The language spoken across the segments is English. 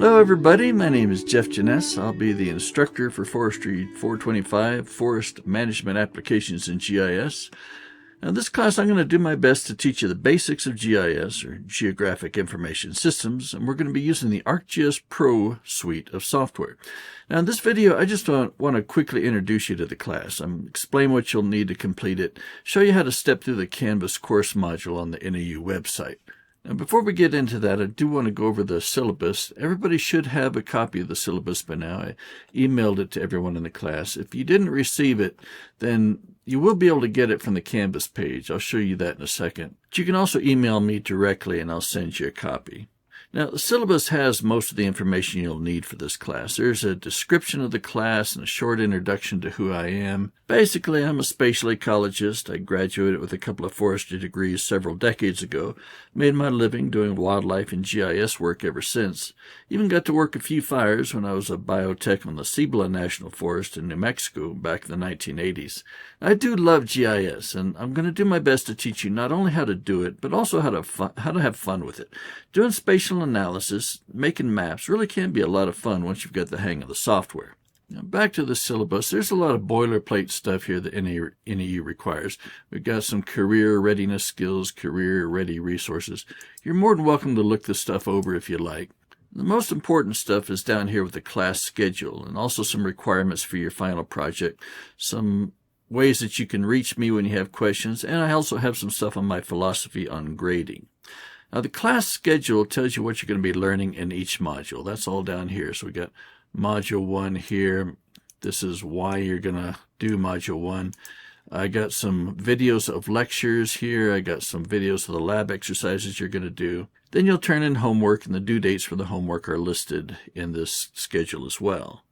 Hello everybody, my name is Jeff Janess. I'll be the instructor for Forestry 425, Forest Management Applications in GIS. Now in this class I'm going to do my best to teach you the basics of GIS, or Geographic Information Systems, and we're going to be using the ArcGIS Pro suite of software. Now in this video I just want to quickly introduce you to the class, explain what you'll need to complete it, show you how to step through the Canvas course module on the NAU website. Now, before we get into that, I do want to go over the syllabus. Everybody should have a copy of the syllabus by now. I emailed it to everyone in the class. If you didn't receive it, then you will be able to get it from the Canvas page. I'll show you that in a second. But you can also email me directly and I'll send you a copy. Now, the syllabus has most of the information you'll need for this class. There's a description of the class and a short introduction to who I am. Basically, I'm a spatial ecologist. I graduated with a couple of forestry degrees several decades ago. Made my living doing wildlife and GIS work ever since. Even got to work a few fires when I was a biotech on the Cibola National Forest in New Mexico back in the 1980s. I do love GIS, and I'm going to do my best to teach you not only how to do it, but also how to have fun with it. Doing spatial analysis, making maps, really can be a lot of fun once you've got the hang of the software. Now, back to the syllabus, there's a lot of boilerplate stuff here that NAU requires. We've got some career readiness skills, career ready resources. You're more than welcome to look this stuff over if you like. The most important stuff is down here with the class schedule and also some requirements for your final project, some ways that you can reach me when you have questions, and I also have some stuff on my philosophy on grading. Now, the class schedule tells you what you're going to be learning in each module. That's all down here. So we got Module 1 here. This is why you're going to do Module 1. I got some videos of lectures here. I got some videos of the lab exercises you're going to do. Then you'll turn in homework, and the due dates for the homework are listed in this schedule as well.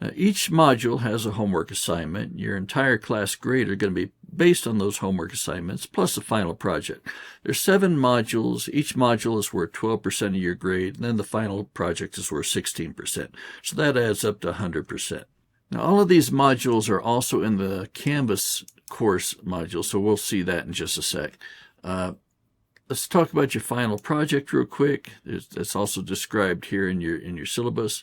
Now, each module has a homework assignment. Your entire class grade are going to be based on those homework assignments, plus a final project. There's 7 modules. Each module is worth 12% of your grade, and then the final project is worth 16%. So that adds up to 100%. Now, all of these modules are also in the Canvas course module, so we'll see that in just a sec. Let's talk about your final project real quick. That's also described here in your syllabus.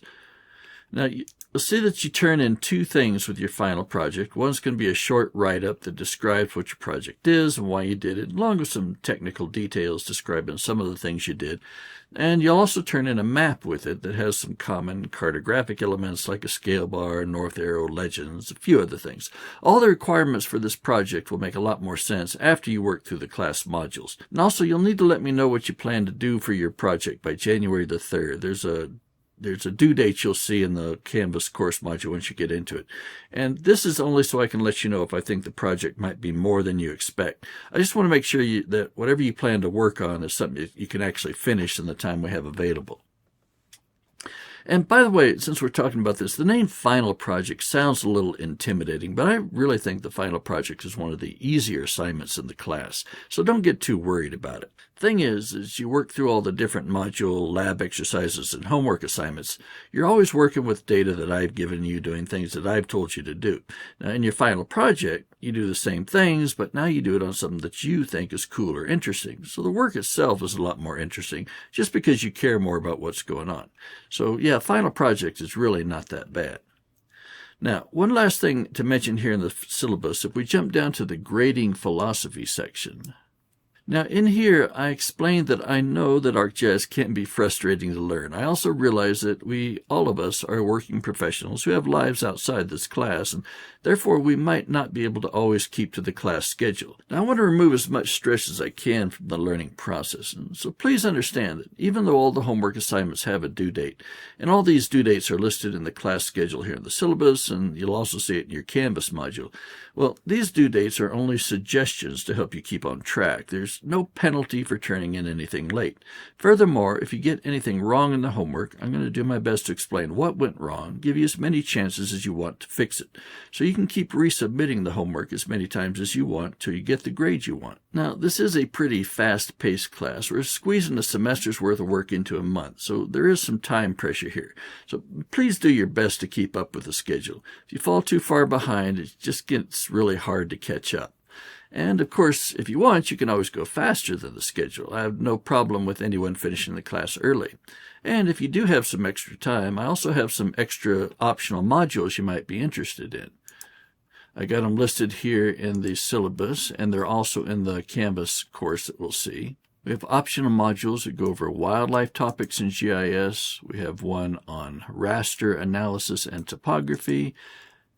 Now, you'll see that you turn in 2 things with your final project. One's going to be a short write-up that describes what your project is and why you did it, along with some technical details describing some of the things you did. And you'll also turn in a map with it that has some common cartographic elements like a scale bar, north arrow, legends, a few other things. All the requirements for this project will make a lot more sense after you work through the class modules. And also, you'll need to let me know what you plan to do for your project by January the 3rd. There's a due date you'll see in the Canvas course module once you get into it. And this is only so I can let you know if I think the project might be more than you expect. I just want to make sure that whatever you plan to work on is something you can actually finish in the time we have available. And by the way, since we're talking about this, the name Final Project sounds a little intimidating, but I really think the Final Project is one of the easier assignments in the class, so don't get too worried about it. Thing is, as you work through all the different module lab exercises and homework assignments, you're always working with data that I've given you, doing things that I've told you to do. Now, in your final project, you do the same things, but now you do it on something that you think is cool or interesting. So the work itself is a lot more interesting just because you care more about what's going on. So yeah, final project is really not that bad. Now, one last thing to mention here in the syllabus, if we jump down to the grading philosophy section. Now, in here, I explained that I know that ArcGIS can be frustrating to learn. I also realize that all of us, are working professionals who have lives outside this class, and therefore we might not be able to always keep to the class schedule. Now, I want to remove as much stress as I can from the learning process, and so please understand that even though all the homework assignments have a due date, and all these due dates are listed in the class schedule here in the syllabus, and you'll also see it in your Canvas module, well, these due dates are only suggestions to help you keep on track. There's no penalty for turning in anything late. Furthermore, if you get anything wrong in the homework, I'm going to do my best to explain what went wrong, give you as many chances as you want to fix it. So you can keep resubmitting the homework as many times as you want till you get the grade you want. Now, this is a pretty fast-paced class. We're squeezing a semester's worth of work into a month, so there is some time pressure here. So please do your best to keep up with the schedule. If you fall too far behind, it just gets really hard to catch up. And of course, if you want, you can always go faster than the schedule. I have no problem with anyone finishing the class early. And if you do have some extra time, I also have some extra optional modules you might be interested in. I got them listed here in the syllabus, and they're also in the Canvas course that we'll see. We have optional modules that go over wildlife topics in GIS. We have one on raster analysis and topography.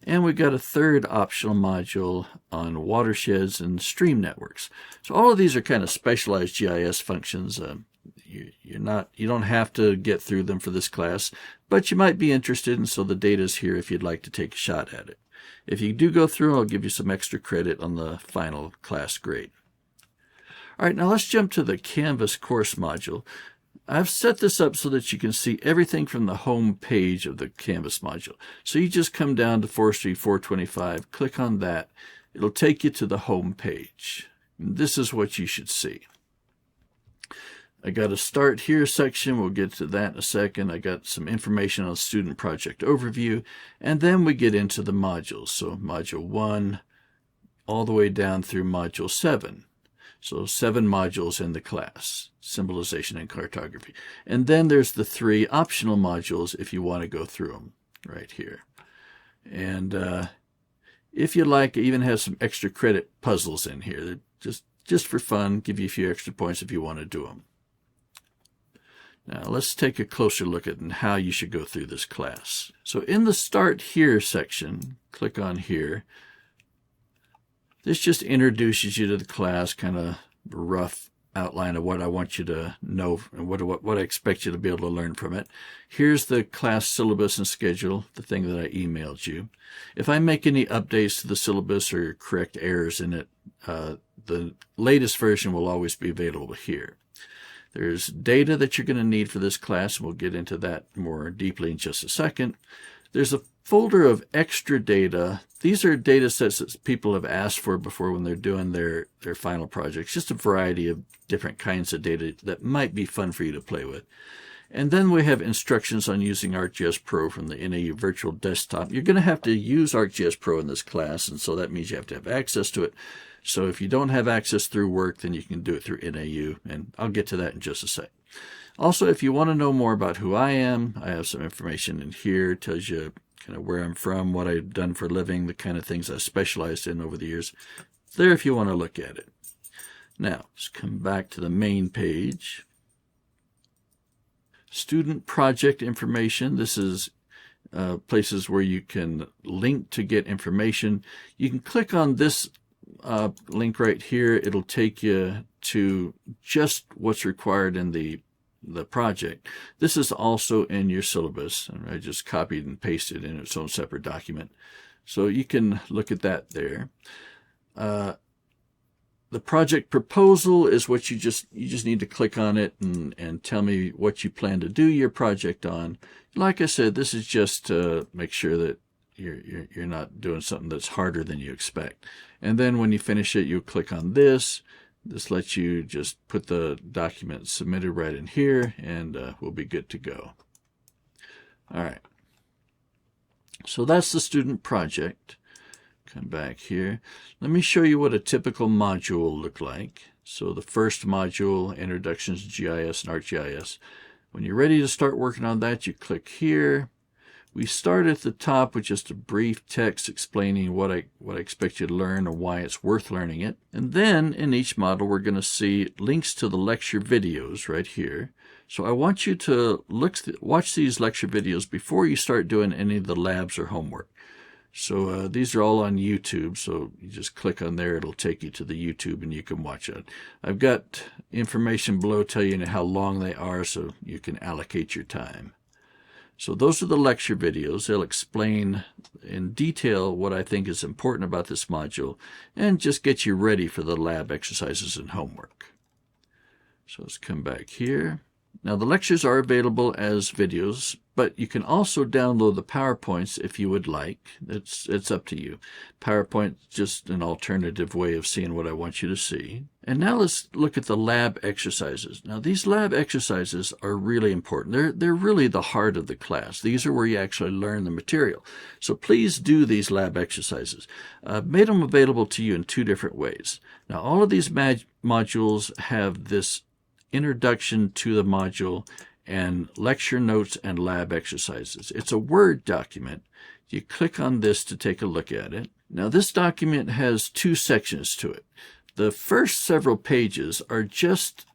And we got a third optional module on watersheds and stream networks. So all of these are kind of specialized GIS functions. You don't have to get through them for this class, but you might be interested, and so the data is here if you'd like to take a shot at it. If you do go through, I'll give you some extra credit on the final class grade. All right, now let's jump to the Canvas course module. I've set this up so that you can see everything from the home page of the Canvas module. So you just come down to Forestry 425, click on that. It'll take you to the home page. And this is what you should see. I got a Start Here section. We'll get to that in a second. I got some information on Student Project Overview. And then we get into the modules. So Module 1 all the way down through Module 7. So 7 modules in the class, symbolization and cartography. And then there's the 3 optional modules if you want to go through them right here. And if you like, I even have some extra credit puzzles in here. They're just for fun, give you a few extra points if you want to do them. Now let's take a closer look at how you should go through this class. So in the Start Here section, click on here. This just introduces you to the class, kind of a rough outline of what I want you to know and what I expect you to be able to learn from it. Here's the class syllabus and schedule, the thing that I emailed you. If I make any updates to the syllabus or correct errors in it, the latest version will always be available here. There's data that you're going to need for this class, and we'll get into that more deeply in just a second. There's a folder of extra data. These are data sets that people have asked for before when they're doing their final projects. Just a variety of different kinds of data that might be fun for you to play with. And then we have instructions on using ArcGIS Pro from the NAU Virtual Desktop. You're going to have to use ArcGIS Pro in this class, and so that means you have to have access to it. So if you don't have access through work, then you can do it through NAU, and I'll get to that in just a sec. Also, if you want to know more about who I am, I have some information in here. It tells you kind of where I'm from, what I've done for a living, the kind of things I specialized in over the years. There if you want to look at it. Now, let's come back to the main page. Student project information. This is places where you can link to get information. You can click on this link right here. It'll take you to just what's required in the project. This is also in your syllabus, and I just copied and pasted in its own separate document. So you can look at that there. The project proposal is what you just need to click on it and tell me what you plan to do your project on. Like I said, this is just to make sure that you're not doing something that's harder than you expect. And then when you finish it, you click on this. This lets you just put the document submitted right in here, and we'll be good to go. All right. So that's the student project. Come back here. Let me show you what a typical module will look like. So the first module, Introductions to GIS and ArcGIS. When you're ready to start working on that, you click here. We start at the top with just a brief text explaining what I expect you to learn and why it's worth learning it. And then in each model, we're going to see links to the lecture videos right here. So I want you to watch these lecture videos before you start doing any of the labs or homework. So these are all on YouTube, so you just click on there. It'll take you to the YouTube, and you can watch it. I've got information below telling you how long they are, so you can allocate your time. So those are the lecture videos. They'll explain in detail what I think is important about this module and just get you ready for the lab exercises and homework. So let's come back here. Now, the lectures are available as videos, but you can also download the PowerPoints if you would like. It's up to you. PowerPoint is just an alternative way of seeing what I want you to see. And now let's look at the lab exercises. Now, these lab exercises are really important. They're really the heart of the class. These are where you actually learn the material. So please do these lab exercises. I've made them available to you in 2 different ways. Now, all of these modules have this introduction to the module and lecture notes and lab exercises. It's a Word document. You click on this to take a look at it. Now, this document has 2 sections to it. The first several pages are just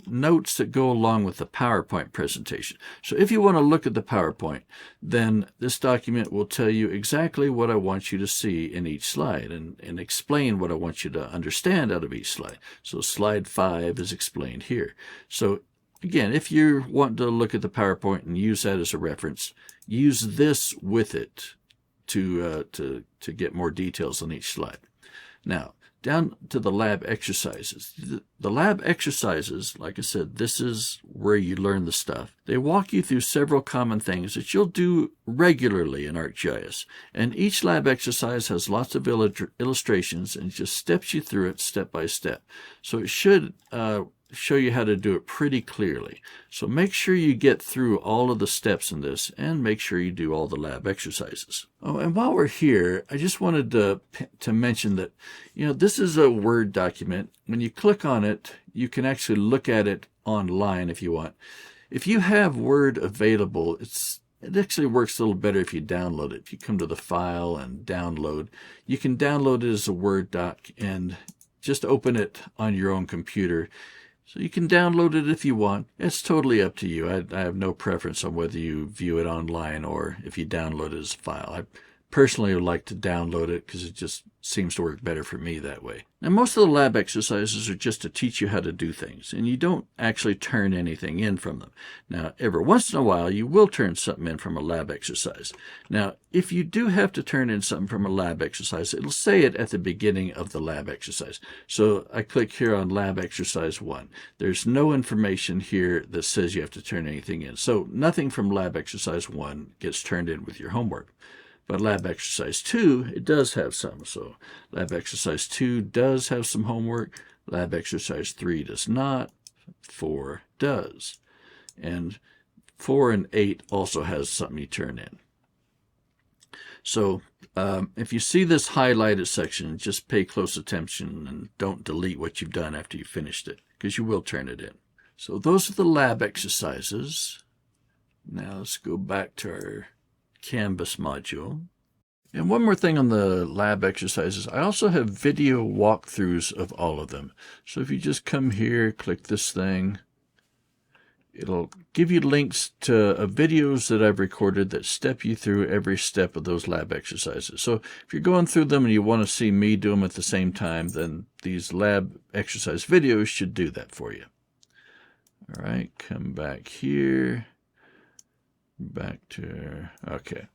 notes that go along with the PowerPoint presentation. So if you want to look at the PowerPoint, then this document will tell you exactly what I want you to see in each slide and explain what I want you to understand out of each slide. So slide 5 is explained here. So again, if you want to look at the PowerPoint and use that as a reference, use this with it to get more details on each slide. Now, down to the lab exercises. The lab exercises, like I said, this is where you learn the stuff. They walk you through several common things that you'll do regularly in ArcGIS. And each lab exercise has lots of illustrations and just steps you through it step by step. So it should show you how to do it pretty clearly. So make sure you get through all of the steps in this and make sure you do all the lab exercises. Oh, and while we're here, I just wanted to mention that, this is a Word document. When you click on it, you can actually look at it online if you want. If you have Word available, it actually works a little better if you download it. If you come to the File and Download, you can download it as a Word doc and just open it on your own computer. So you can download it if you want. It's totally up to you. I have no preference on whether you view it online or if you download it as a file. I personally would like to download it because it just seems to work better for me that way. Now, most of the lab exercises are just to teach you how to do things, and you don't actually turn anything in from them. Now, every once in a while, you will turn something in from a lab exercise. Now, if you do have to turn in something from a lab exercise, it'll say it at the beginning of the lab exercise. So I click here on lab exercise 1. There's no information here that says you have to turn anything in. So nothing from lab exercise 1 gets turned in with your homework. But lab exercise 2, it does have some. So lab exercise 2 does have some homework. Lab exercise 3 does not. 4 does. And 4 and 8 also has something you turn in. So if you see this highlighted section, just pay close attention and don't delete what you've done after you've finished it, because you will turn it in. So those are the lab exercises. Now let's go back to our Canvas module. And one more thing on the lab exercises, I also have video walkthroughs of all of them. So if you just come here, click this thing, it'll give you links to videos that I've recorded that step you through every step of those lab exercises. So if you're going through them and you want to see me do them at the same time, then these lab exercise videos should do that for you. All right, come back here. Back to, okay.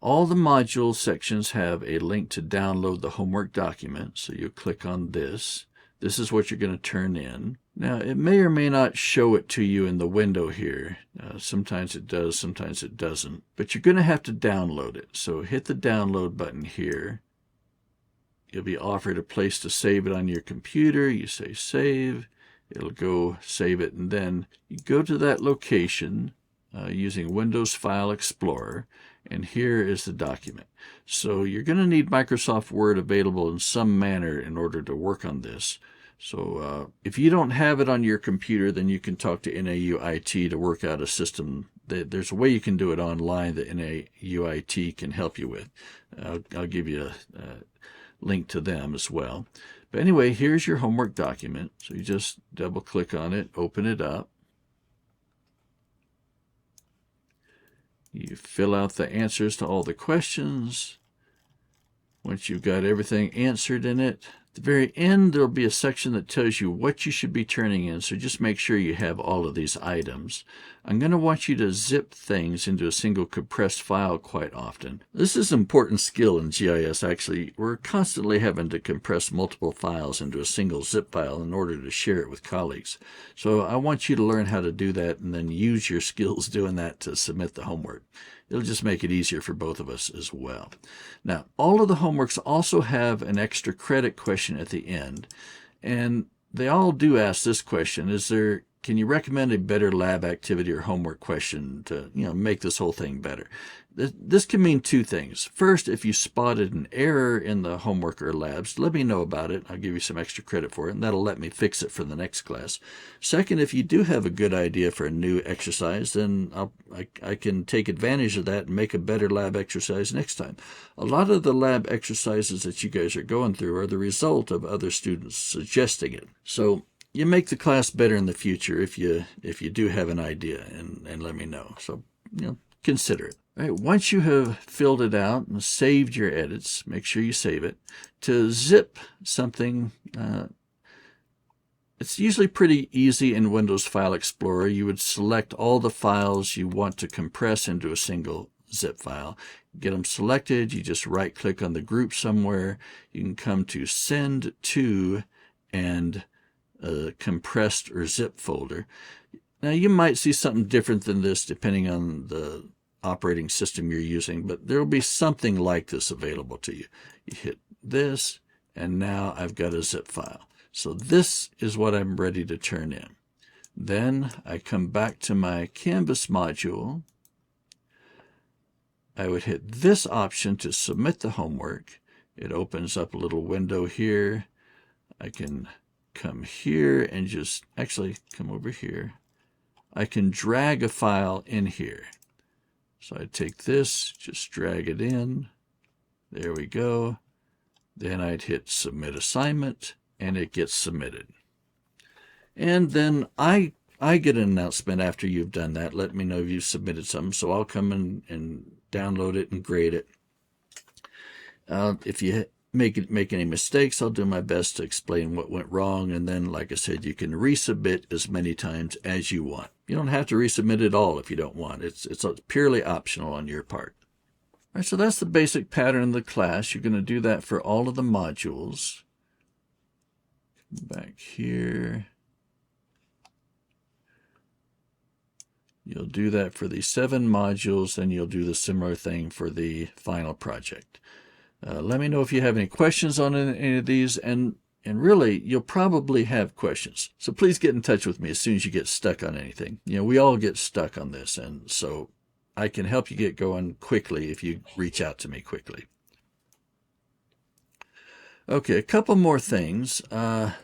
All the module sections have a link to download the homework document. So you click on this. This is what you're going to turn in. Now, it may or may not show it to you in the window here. Sometimes it does, sometimes it doesn't. But you're going to have to download it. So hit the download button here. You'll be offered a place to save it on your computer. You say save. It'll go save it. And then you go to that location using Windows File Explorer. And here is the document. So you're going to need Microsoft Word available in some manner in order to work on this. So if you don't have it on your computer, then you can talk to NAU IT to work out a system. There's a way you can do it online that NAU IT can help you with. I'll give you a link to them as well. But anyway, here's your homework document. So you just double click on it, open it up. You fill out the answers to all the questions. Once you've got everything answered in it, the very end, there'll be a section that tells you what you should be turning in, so just make sure you have all of these items. I'm going to want you to zip things into a single compressed file quite often. This is an important skill in GIS, actually. We're constantly having to compress multiple files into a single zip file in order to share it with colleagues. So I want you to learn how to do that and then use your skills doing that to submit the homework. It'll just make it easier for both of us as well. Now, all of the homeworks also have an extra credit question at the end, and they all do ask this question: can you recommend a better lab activity or homework question to make this whole thing better? This can mean two things. First, if you spotted an error in the homework or labs, let me know about it. I'll give you some extra credit for it, and that'll let me fix it for the next class. Second, if you do have a good idea for a new exercise, then I can take advantage of that and make a better lab exercise next time. A lot of the lab exercises that you guys are going through are the result of other students suggesting it. So you make the class better in the future if you do have an idea, and let me know. So consider it. All right, once you have filled it out and saved your edits, make sure you save it. To zip something, it's usually pretty easy in Windows File Explorer. You would select all the files you want to compress into a single zip file. Get them selected. You just right-click on the group somewhere. You can come to Send To and compressed or zip folder. Now you might see something different than this depending on the operating system you're using, but there will be something like this available to you. You hit this, and now I've got a zip file. So this is what I'm ready to turn in. Then I come back to my Canvas module. I would hit this option to submit the homework. It opens up a little window here. I can come here and just come over here. I can drag a file in here. So I take this, just drag it in. There we go. Then I'd hit Submit Assignment, and it gets submitted. And then I get an announcement after you've done that. Let me know if you've submitted something. So I'll come and download it and grade it. If you make any mistakes, I'll do my best to explain what went wrong, and then, like I said, you can resubmit as many times as you want. You don't have to resubmit it all if you don't want. It's purely optional on your part. All right, so that's the basic pattern of the class. You're going to do that for all of the modules. Back here. You'll do that for the 7 modules, and you'll do the similar thing for the final project. Let me know if you have any questions on any of these, and really, you'll probably have questions. So please get in touch with me as soon as you get stuck on anything. We all get stuck on this, and so I can help you get going quickly if you reach out to me quickly. Okay, a couple more things. You're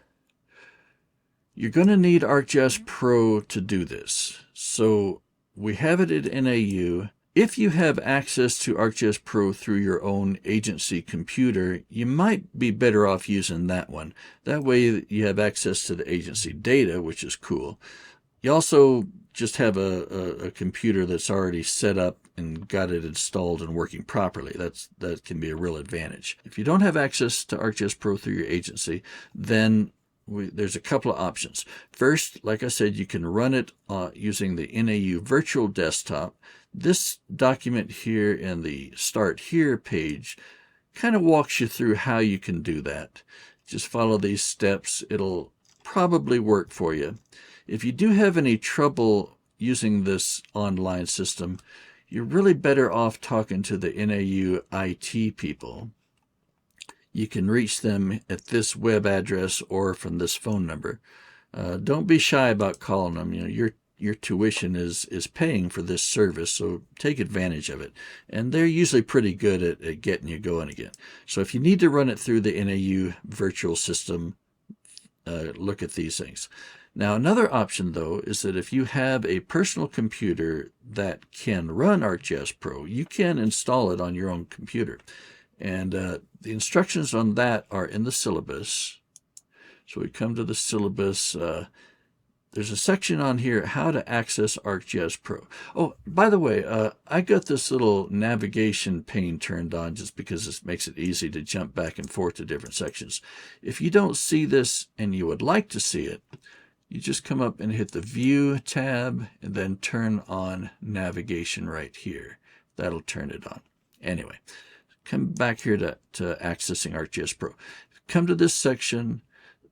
going to need ArcGIS Pro to do this. So we have it at NAU. If you have access to ArcGIS Pro through your own agency computer, you might be better off using that one. That way you have access to the agency data, which is cool. You also just have a computer that's already set up and got it installed and working properly. That can be a real advantage. If you don't have access to ArcGIS Pro through your agency, then there's a couple of options. First, like I said, you can run it using the NAU Virtual Desktop. This document here in the Start Here page kind of walks you through how you can do that. Just follow these steps. It'll probably work for you. If you do have any trouble using this online system, you're really better off talking to the NAU IT people. You can reach them at this web address or from this phone number. Don't be shy about calling them. Your tuition is paying for this service, so take advantage of it. And they're usually pretty good at getting you going again. So if you need to run it through the NAU virtual system, look at these things. Now, another option, though, is that if you have a personal computer that can run ArcGIS Pro, you can install it on your own computer. And the instructions on that are in the syllabus. So we come to the syllabus. there's a section on here, how to access ArcGIS Pro. Oh, by the way, I got this little navigation pane turned on just because it makes it easy to jump back and forth to different sections. If you don't see this and you would like to see it, you just come up and hit the View tab and then turn on navigation right here. That'll turn it on. Anyway, come back here to accessing ArcGIS Pro. Come to this section.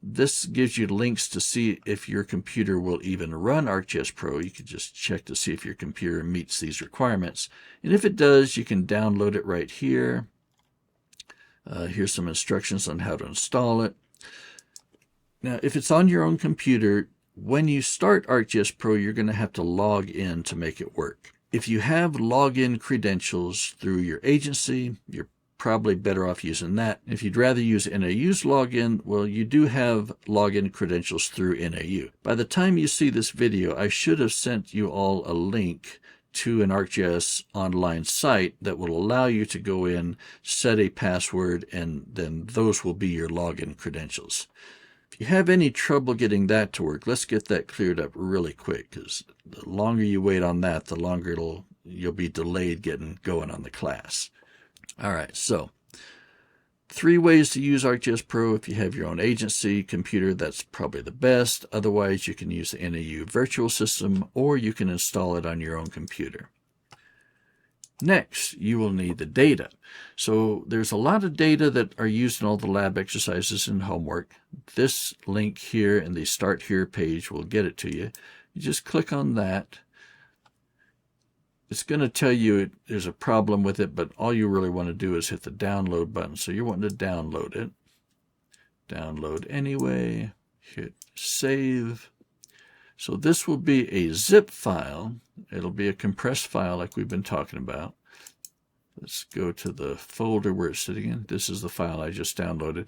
This gives you links to see if your computer will even run ArcGIS Pro. You can just check to see if your computer meets these requirements. And if it does, you can download it right here. Here's some instructions on how to install it. Now, if it's on your own computer, when you start ArcGIS Pro, you're going to have to log in to make it work. If you have login credentials through your agency, you're probably better off using that. If you'd rather use NAU's login, well, you do have login credentials through NAU. By the time you see this video, I should have sent you all a link to an ArcGIS online site that will allow you to go in, set a password, and then those will be your login credentials. If you have any trouble getting that to work, let's get that cleared up really quick, because the longer you wait on that, the longer you'll be delayed getting going on the class. All right, so 3 ways to use ArcGIS Pro. If you have your own agency computer, that's probably the best. Otherwise, you can use the NAU virtual system, or you can install it on your own computer. Next, you will need the data. So there's a lot of data that are used in all the lab exercises and homework. This link here in the Start Here page will get it to you. You just click on that. It's going to tell you there's a problem with it, but all you really want to do is hit the download button. So you're wanting to download it. Download anyway. Hit save. So this will be a zip file. It'll be a compressed file like we've been talking about. Let's go to the folder where it's sitting in. This is the file I just downloaded.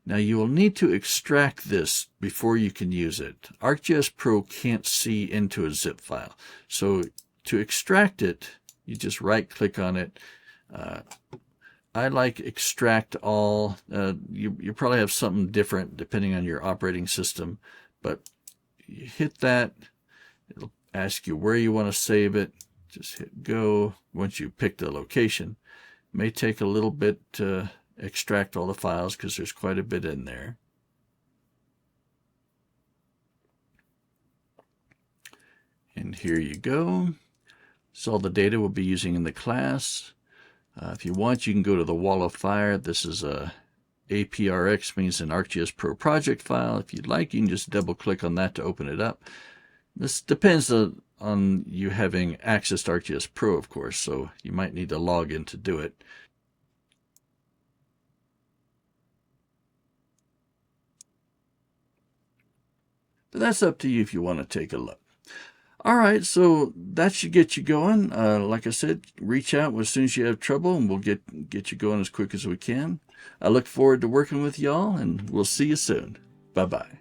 Now you will need to extract this before you can use it. ArcGIS Pro can't see into a zip file. So to extract it, you just right-click on it. I like extract all. You probably have something different depending on your operating system, but you hit that. It'll ask you where you want to save it. Just hit go once you pick the location. It may take a little bit to extract all the files because there's quite a bit in there. And here you go. So all the data we'll be using in the class. If you want, you can go to the wall of fire. This is a APRX, means an ArcGIS Pro project file. If you'd like, you can just double click on that to open it up. This depends on you having access to ArcGIS Pro, of course, so you might need to log in to do it. But that's up to you if you want to take a look. All right, so that should get you going. Like I said, reach out as soon as you have trouble, and we'll get you going as quick as we can. I look forward to working with y'all, and we'll see you soon. Bye-bye.